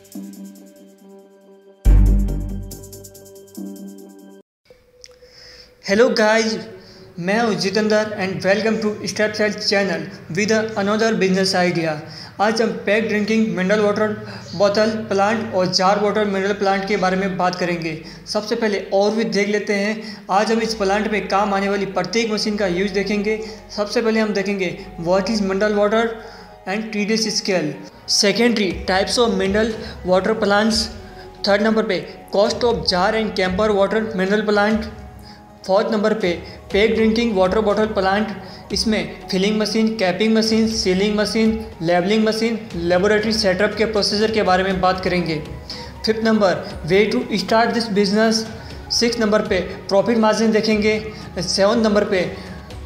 Hello guys, मैं हूँ Jitendra and welcome to Stepset channel with another business idea. आज हम पैक ड्रिंकिंग मिनरल वाटर बोतल प्लांट और जार वाटर मिनरल प्लांट के बारे में बात करेंगे। सबसे पहले ओवरव्यू देख लेते हैं। आज हम इस प्लांट में काम आने वाली प्रत्येक मशीन का यूज देखेंगे। सबसे पहले हम देखेंगे what is mineral water and TDS scale. Secondary types of mineral water plants. Third number पे cost of jar and camper water mineral plant. Fourth number पे pack drinking water bottle plant. इसमें filling machine, capping machine, sealing machine, labelling machine, laboratory setup के procedure के बारे में बात करेंगे। Fifth number way to start this business. Six number पे profit margin देखेंगे। सेवन नंबर पे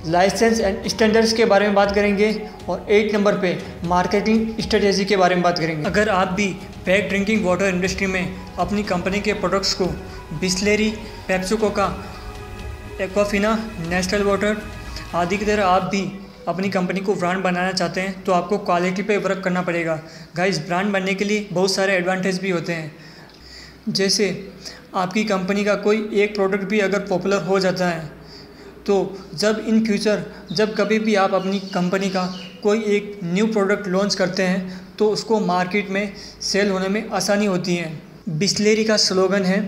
लाइसेंस एंड स्टैंडर्ड्स के बारे में बात करेंगे। और 8 नंबर पे मार्केटिंग स्ट्रेटेजी के बारे में बात करेंगे। अगर आप भी पैक ड्रिंकिंग वाटर इंडस्ट्री में अपनी कंपनी के प्रोडक्ट्स को Bisleri, Pepsi Coca, Aquafina, Nestlé water आदि की तरह आप भी अपनी कंपनी को ब्रांड बनाना चाहते हैं तो आपको क्वालिटी पे वर्क करना पड़ेगा। गाइस, ब्रांड बनने के लिए बहुत सारे एडवांटेज भी होते हैं। जैसे आपकी कंपनी का कोई एक प्रोडक्ट भी अगर पॉपुलर हो जाता है तो जब इन फ्यूचर जब कभी भी आप अपनी कंपनी का कोई एक न्यू प्रोडक्ट लॉन्च करते हैं तो उसको मार्केट में सेल होने में आसानी होती है। बिस्लेरी का स्लोगन है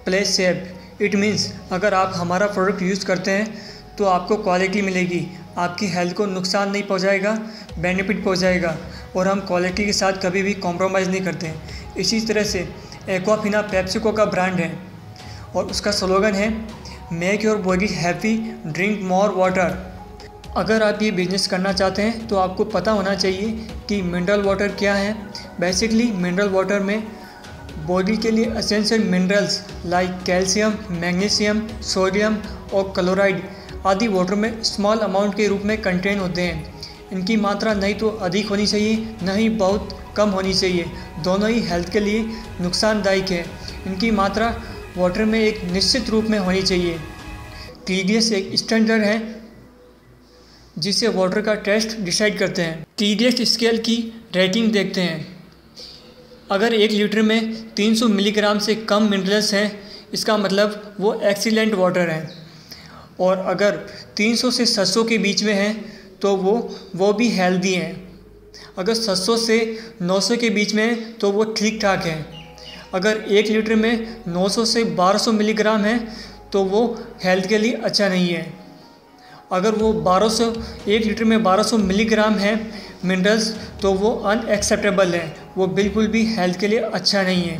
प्ले सेफ। इट मीन्स अगर आप हमारा प्रोडक्ट यूज़ करते हैं तो आपको क्वालिटी मिलेगी, आपकी हेल्थ को नुकसान नहीं पहुंचाएगा, बेनिफिट पहुंचाएगा और हम क्वालिटी के साथ कभी भी कॉम्प्रोमाइज़ नहीं करते हैं। इसी तरह से एक्वाफिना पेप्सिको का ब्रांड है और उसका स्लोगन है make your body happy, drink more water. अगर आप ये बिज़नेस करना चाहते हैं तो आपको पता होना चाहिए कि मिनरल वाटर क्या है। बेसिकली मिनरल वाटर में बॉडी के लिए essential minerals like calcium, magnesium, sodium और क्लोराइड आदि वाटर में स्मॉल अमाउंट के रूप में कंटेन होते हैं। इनकी मात्रा नहीं तो अधिक होनी चाहिए, न ही बहुत कम होनी चाहिए। दोनों ही हेल्थ के लिए नुकसानदायक है। इनकी मात्रा वाटर में एक निश्चित रूप में होनी चाहिए। टीडीएस एक स्टैंडर्ड है जिसे वाटर का टेस्ट डिसाइड करते हैं। टीडीएस स्केल की रेटिंग देखते हैं। अगर 1 लीटर में 300 मिलीग्राम से कम मिनरल्स हैं इसका मतलब वो एक्सीलेंट वाटर है। और अगर 300 से 700 के बीच में है तो वो भी हेल्दी हैं। अगर 700 से 900 के बीच में है तो वो ठीक ठाक है। अगर 1 लीटर में 900 से 1200 मिलीग्राम है तो वो हेल्थ के लिए अच्छा नहीं है। अगर वो 1 लीटर में 1200 मिलीग्राम है मिनरल्स तो वो अनएक्सेप्टेबल है, वो बिल्कुल भी हेल्थ के लिए अच्छा नहीं है।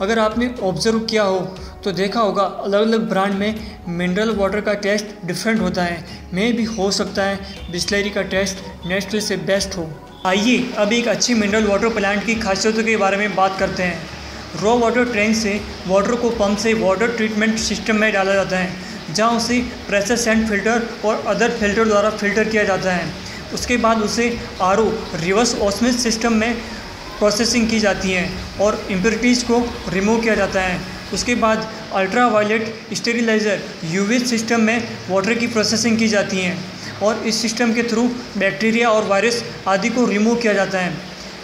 अगर आपने ऑब्जर्व किया हो तो देखा होगा अलग अलग ब्रांड में मिनरल वाटर का टेस्ट डिफरेंट होता है। में भी हो सकता है बिस्लेरी का टेस्ट नेस्टले से बेस्ट हो। आइए अब एक अच्छी मिनरल वाटर प्लांट की खासियतों के बारे में बात करते हैं। रॉ वाटर टैंक से वाटर को पंप से वाटर ट्रीटमेंट सिस्टम में डाला जाता है जहाँ उसे प्रेशर सैंड फिल्टर और अदर फिल्टर द्वारा फिल्टर किया जाता है। उसके बाद उसे आरओ रिवर्स ऑस्मोसिस सिस्टम में प्रोसेसिंग की जाती है और इम्प्योरिटीज़ को रिमूव किया जाता है। उसके बाद अल्ट्रा वायलेट स्टेरिलाइज़र यूवी सिस्टम में वाटर की प्रोसेसिंग की जाती है और इस सिस्टम के थ्रू बैक्टीरिया और वायरस आदि को रिमूव किया जाता है।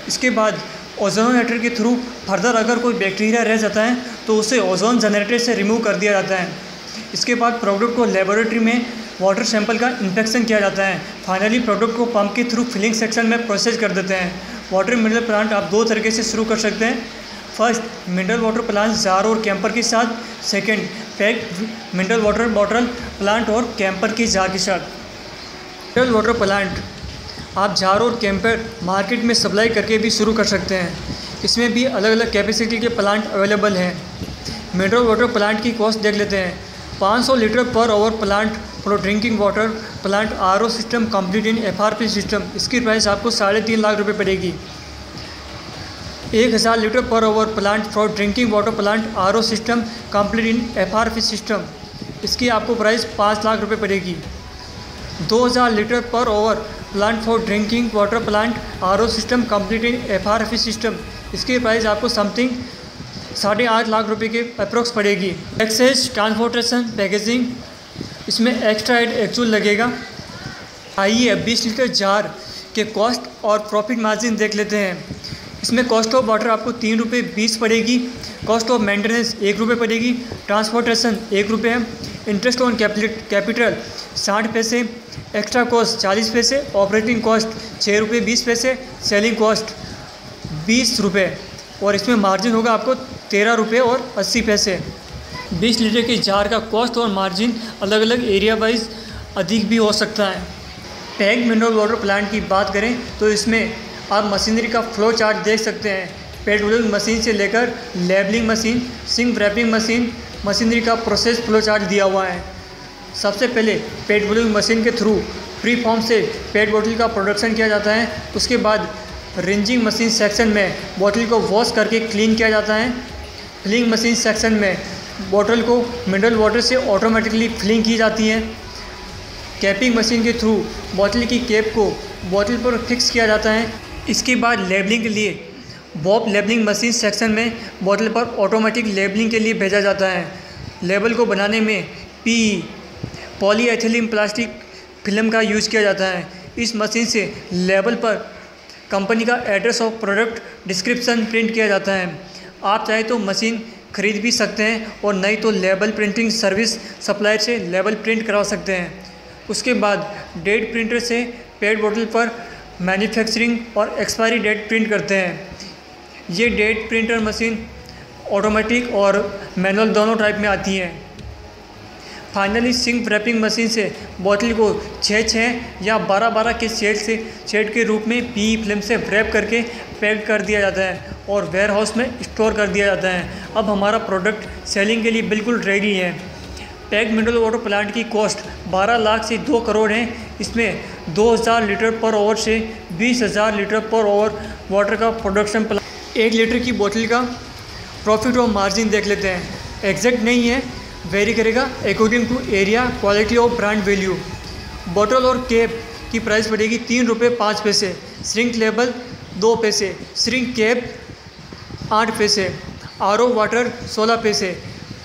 इसके बाद ओजोनेटर के थ्रू फर्दर अगर कोई बैक्टीरिया रह जाता है तो उसे ओजोन जनरेटर से रिमूव कर दिया जाता है। इसके बाद प्रोडक्ट को लेबोरेटरी में वाटर सैंपल का इंस्पेक्शन किया जाता है। फाइनली प्रोडक्ट को पंप के थ्रू फिलिंग सेक्शन में प्रोसेस कर देते हैं। वाटर मिनरल प्लांट आप 2 तरीके से शुरू कर सकते हैं। First, mineral water plant jar और कैंपर के साथ। Second, pack mineral water bottle plant और कैंपर की जार के साथ। मिनरल वाटर प्लांट आप जार और कैंपर मार्केट में सप्लाई करके भी शुरू कर सकते हैं। इसमें भी अलग अलग कैपेसिटी के प्लांट अवेलेबल हैं। मिनरल वाटर प्लांट की कॉस्ट देख लेते हैं। 500 litre per hour plant for drinking water plant RO system complete in FRP system. इसकी प्राइस आपको 3.5 लाख रुपये पड़ेगी। 1000 litre per hour plant for drinking water plant RO system complete in FRP system. इसकी आपको प्राइस 5 लाख रुपये पड़ेगी। 2000 litre per hour plant for drinking water plant RO system complete in FRP system. इसकी price आपको something 8.5 lakh रुपए के approx पड़ेगी। Access, transportation, packaging, इसमें एक्स्ट्रा एड एक्चुअल लगेगा। आइए 20 लीटर जार के कॉस्ट और प्रॉफिट मार्जिन देख लेते हैं। इसमें कॉस्ट ऑफ वाटर आपको 3 रुपये 20 पड़ेगी, कॉस्ट ऑफ मेंटेनेंस 1 रुपये पड़ेगी, ट्रांसपोर्टेशन 1 रुपये है, इंटरेस्ट ऑन कैपिटल 60 पैसे, एक्स्ट्रा कॉस्ट 40 पैसे, ऑपरेटिंग कॉस्ट 6 रुपये 20 पैसे, सेलिंग कॉस्ट 20 रुपये और इसमें मार्जिन होगा आपको 13 रुपये और 80 पैसे। 20 लीटर के जार का कॉस्ट और मार्जिन अलग अलग एरिया वाइज अधिक भी हो सकता है। पैक्ड मिनरल वाटर प्लांट की बात करें तो इसमें आप मशीनरी का फ्लो चार्ट देख सकते हैं। पेट ब्लोइंग मशीन से लेकर labelling machine, shrink wrapping machine, machinery का प्रोसेस फ्लो चार्ट दिया हुआ है। सबसे पहले पेट ब्लोइंग मशीन के थ्रू प्री फॉर्म से पेट बोतल का प्रोडक्शन किया जाता है। उसके बाद रिंजिंग मशीन सेक्शन में बोतल को वॉश करके क्लीन किया जाता है। फिलिंग मशीन सेक्शन में बोतल को मिनरल वाटर से ऑटोमेटिकली फिलिंग की जाती है। कैपिंग मशीन के थ्रू बोतल की कैप को बोतल पर फिक्स किया जाता है। इसके बाद लेबलिंग के लिए बॉब लेबलिंग मशीन सेक्शन में बोतल पर ऑटोमेटिक लेबलिंग के लिए भेजा जाता है। लेबल को बनाने में पीई पॉलीएथिलीन प्लास्टिक फिल्म का यूज़ किया जाता है। इस मशीन से लेबल पर कंपनी का एड्रेस और प्रोडक्ट डिस्क्रिप्शन प्रिंट किया जाता है। आप चाहे तो मशीन खरीद भी सकते हैं और नहीं तो लेबल प्रिंटिंग सर्विस सप्लायर से लेबल प्रिंट करवा सकते हैं। उसके बाद डेट प्रिंटर से पेट बोतल पर मैन्युफैक्चरिंग और एक्सपायरी डेट प्रिंट करते हैं। ये डेट प्रिंटर मशीन ऑटोमेटिक और मैनुअल दोनों टाइप में आती हैं। फाइनली सिंक रैपिंग मशीन से बोतल को 6-6 या 12-12 के शेड के रूप में पीई फिल्म से रैप करके पैक कर दिया जाता है और वेयर हाउस में स्टोर कर दिया जाता है। अब हमारा प्रोडक्ट सेलिंग के लिए बिल्कुल रेडी है। पैक्ड मिनरल वाटर प्लांट की कॉस्ट 12 लाख से 2 करोड़ है। इसमें 2000 लीटर पर आवर से 20,000 लीटर पर आवर वाटर का प्रोडक्शन प्लान। 1 लीटर की बोतल का प्रॉफिट और मार्जिन देख लेते हैं। एग्जैक्ट नहीं है, वेरी करेगा अकॉर्डिंग टू एरिया, क्वालिटी और ब्रांड वैल्यू। बोतल और कैप की प्राइस पड़ेगी 3 रुपये 5 पैसे, श्रिंक लेबल 2 पैसे, श्रिंक कैप 8 पैसे, आरओ वाटर 16 पैसे,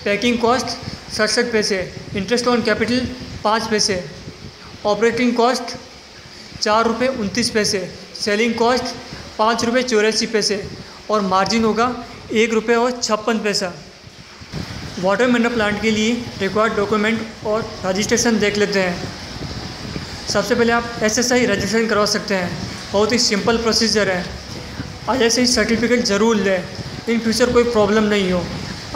पैकिंग कॉस्ट 67 पैसे, इंटरेस्ट ऑन कैपिटल 5 पैसे, ऑपरेटिंग कॉस्ट 4 रुपये 29 पैसे, सेलिंग कॉस्ट 5 रुपये 84 पैसे और मार्जिन होगा 1 रुपये और 56 पैसा। वाटर मिनरल प्लांट के लिए रिक्वायर्ड डॉक्यूमेंट और रजिस्ट्रेशन देख लेते हैं। सबसे पहले आप एसएसआई रजिस्ट्रेशन करवा सकते हैं। बहुत ही सिंपल प्रोसीजर है। आईएसआई सर्टिफिकेट ज़रूर लें, इन फ्यूचर कोई प्रॉब्लम नहीं हो।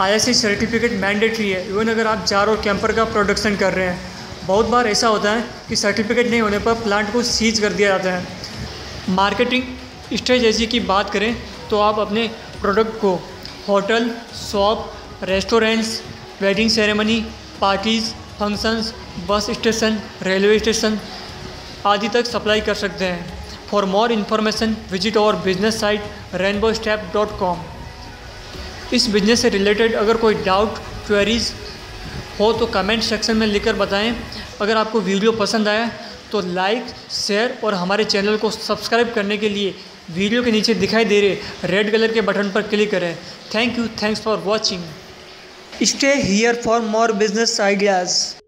आईएसआई सर्टिफिकेट मैंडेटरी है, इवन अगर आप जार और कैंपर का प्रोडक्शन कर रहे हैं। बहुत बार ऐसा होता है कि सर्टिफिकेट नहीं होने पर प्लांट को सीज कर दिया जाता है। मार्केटिंग स्ट्रेटजी की बात करें तो आप अपने प्रोडक्ट को hotel, shop, restaurants, wedding ceremony, parties, functions, bus station, railway station आदि तक सप्लाई कर सकते हैं। For more information visit our business site rainbowstep.com। इस बिज़नेस से रिलेटेड अगर कोई डाउट, क्वेरीज हो तो कमेंट सेक्शन में लिखकर बताएं। अगर आपको वीडियो पसंद आया तो लाइक, शेयर और हमारे चैनल को सब्सक्राइब करने के लिए वीडियो के नीचे दिखाई दे रहे रेड कलर के बटन पर क्लिक करें। Thank you, thanks for watching. Stay here for more business ideas.